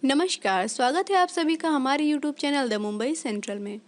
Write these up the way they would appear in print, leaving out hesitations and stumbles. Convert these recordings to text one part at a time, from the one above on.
नमस्कार, स्वागत है आप सभी का हमारे YouTube channel the Mumbai central में।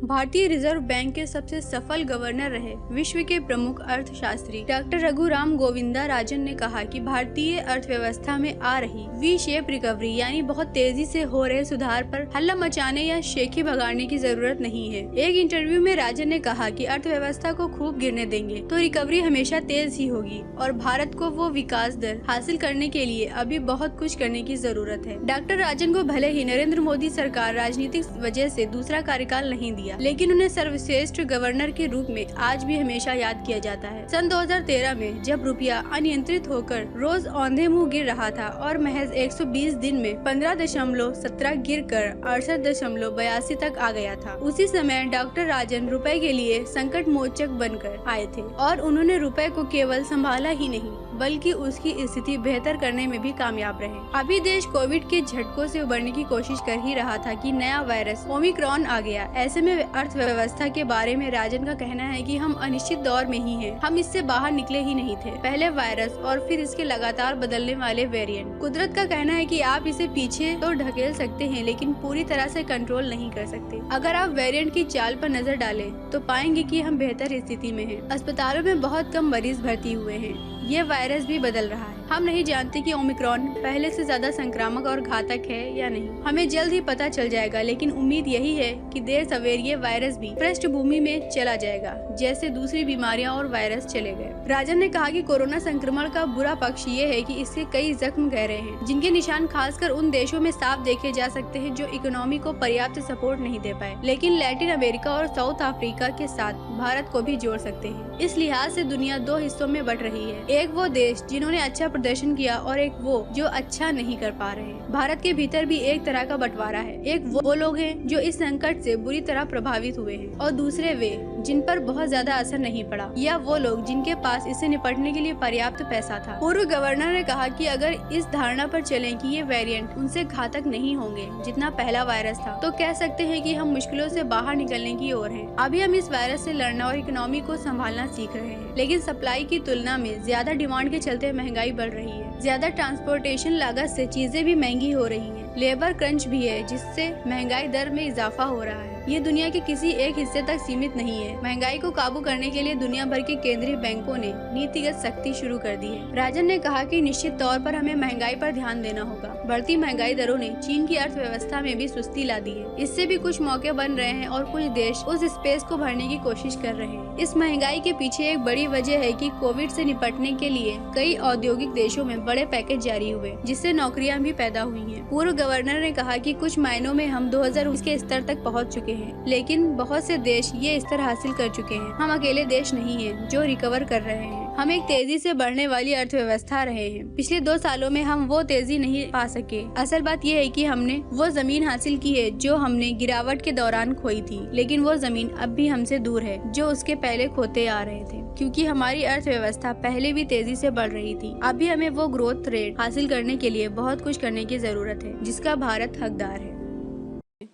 भारतीय रिजर्व बैंक के सबसे सफल गवर्नर रहे विश्व के प्रमुख अर्थशास्त्री डॉक्टर रघुराम गोविंदा राजन ने कहा कि भारतीय अर्थव्यवस्था में आ रही वी शेप रिकवरी यानी बहुत तेजी से हो रहे सुधार पर हल्ला मचाने या शेखी भगाड़ने की जरूरत नहीं है। एक इंटरव्यू में राजन ने कहा कि अर्थव्यवस्था को खूब गिरने देंगे तो रिकवरी हमेशा तेज ही होगी और भारत को वो विकास दर हासिल करने के लिए अभी बहुत कुछ करने की जरूरत है। डॉक्टर राजन को भले ही नरेंद्र मोदी सरकार राजनीतिक वजह से दूसरा कार्यकाल नहीं दिया, लेकिन उन्हें सर्वश्रेष्ठ गवर्नर के रूप में आज भी हमेशा याद किया जाता है। सन 2013 में जब रुपया अनियंत्रित होकर रोज औंधे मुंह गिर रहा था और महज 120 दिन में 15.17 गिरकर 68.82 तक आ गया था, उसी समय डॉक्टर राजन रुपए के लिए संकट मोचक बनकर आए थे और उन्होंने रुपए को केवल संभाला ही नहीं बल्कि उसकी स्थिति बेहतर करने में भी कामयाब रहे। अभी देश कोविड के झटकों से उबरने की कोशिश कर ही रहा था कि नया वायरस ओमिक्रॉन आ गया। ऐसे में अर्थव्यवस्था के बारे में राजन का कहना है कि हम अनिश्चित दौर में ही हैं। हम इससे बाहर निकले ही नहीं थे। पहले वायरस और फिर इसके लगातार बदलने वाले वेरिएंट। कुदरत का कहना है कि आप इसे पीछे तो ढकेल सकते हैं लेकिन पूरी तरह से कंट्रोल नहीं कर सकते। अगर आप वेरिएंट की चाल पर नजर डालें तो पाएंगे कि हम बेहतर स्थिति में हैं। अस्पतालों में बहुत कम मरीज भर्ती हुए हैं। ये वायरस भी बदल रहा है। हम नहीं जानते कि ओमिक्रॉन पहले से ज्यादा संक्रामक और घातक है या नहीं। हमें जल्द ही पता चल जाएगा, लेकिन उम्मीद यही है कि देर सवेर ये वायरस भी पृष्ठभूमि में चला जाएगा जैसे दूसरी बीमारियां और वायरस चले गए। राजन ने कहा कि कोरोना संक्रमण का बुरा पक्ष ये है कि इसके कई जख्म गहरे हैं, जिनके निशान खासकर उन देशों में साफ देखे जा सकते हैं जो इकोनॉमी को पर्याप्त सपोर्ट नहीं दे पाए, लेकिन लैटिन अमेरिका और साउथ अफ्रीका के साथ भारत को भी जोड़ सकते हैं। इस लिहाज से दुनिया दो हिस्सों में बट रही है, एक वो देश जिन्होंने अच्छा प्रदर्शन किया और एक वो जो अच्छा नहीं कर पा रहे हैं। भारत के भीतर भी एक तरह का बंटवारा है। एक वो लोग हैं जो इस संकट से बुरी तरह प्रभावित हुए हैं और दूसरे वे जिन पर बहुत ज्यादा असर नहीं पड़ा, या वो लोग जिनके पास इससे निपटने के लिए पर्याप्त पैसा था। पूर्व गवर्नर ने कहा कि अगर इस धारणा पर चलें कि ये वेरिएंट उनसे घातक नहीं होंगे जितना पहला वायरस था, तो कह सकते हैं कि हम मुश्किलों से बाहर निकलने की ओर हैं। अभी हम इस वायरस से लड़ना और इकोनॉमी को संभालना सीख रहे हैं, लेकिन सप्लाई की तुलना में ज्यादा डिमांड के चलते महंगाई बढ़ रही है। ज्यादा ट्रांसपोर्टेशन लागत से चीजें भी महंगी हो रही हैं। लेबर क्रंच भी है जिससे महंगाई दर में इजाफा हो रहा है। ये दुनिया के किसी एक हिस्से तक सीमित नहीं है। महंगाई को काबू करने के लिए दुनिया भर के केंद्रीय बैंकों ने नीतिगत सख्ती शुरू कर दी है। राजन ने कहा कि निश्चित तौर पर हमें महंगाई पर ध्यान देना होगा। बढ़ती महंगाई दरों ने चीन की अर्थव्यवस्था में भी सुस्ती ला दी है। इससे भी कुछ मौके बन रहे हैं और कुछ देश उस स्पेस को भरने की कोशिश कर रहे हैं। इस महंगाई के पीछे एक बड़ी वजह है कि कोविड से निपटने के लिए कई औद्योगिक देशों में बड़े पैकेज जारी हुए, जिससे नौकरियां भी पैदा हुई हैं। पूर्व गवर्नर ने कहा कि कुछ मायनों में हम 2019 के स्तर तक पहुंच चुके हैं, लेकिन बहुत से देश ये स्तर हासिल कर चुके हैं। हम अकेले देश नहीं हैं जो रिकवर कर रहे हैं। हम एक तेजी से बढ़ने वाली अर्थव्यवस्था रहे हैं। पिछले 2 सालों में हम वो तेजी नहीं पा सके। असल बात यह है कि हमने वो जमीन हासिल की है जो हमने गिरावट के दौरान खोई थी, लेकिन वो जमीन अब भी हमसे दूर है जो उसके पहले खोते आ रहे थे, क्योंकि हमारी अर्थव्यवस्था पहले भी तेजी से बढ़ रही थी। अभी हमें वो ग्रोथ रेट हासिल करने के लिए बहुत कुछ करने की जरूरत है, जिसका भारत हकदार है।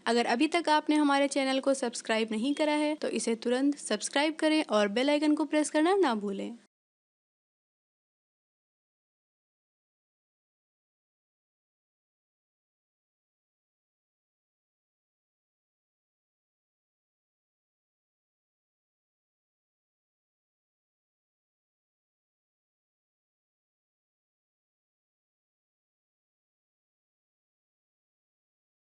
अगर अभी तक आपने हमारे चैनल को सब्सक्राइब नहीं करा है तो इसे तुरंत सब्सक्राइब करें और बेल आइकन को प्रेस करना ना भूलें।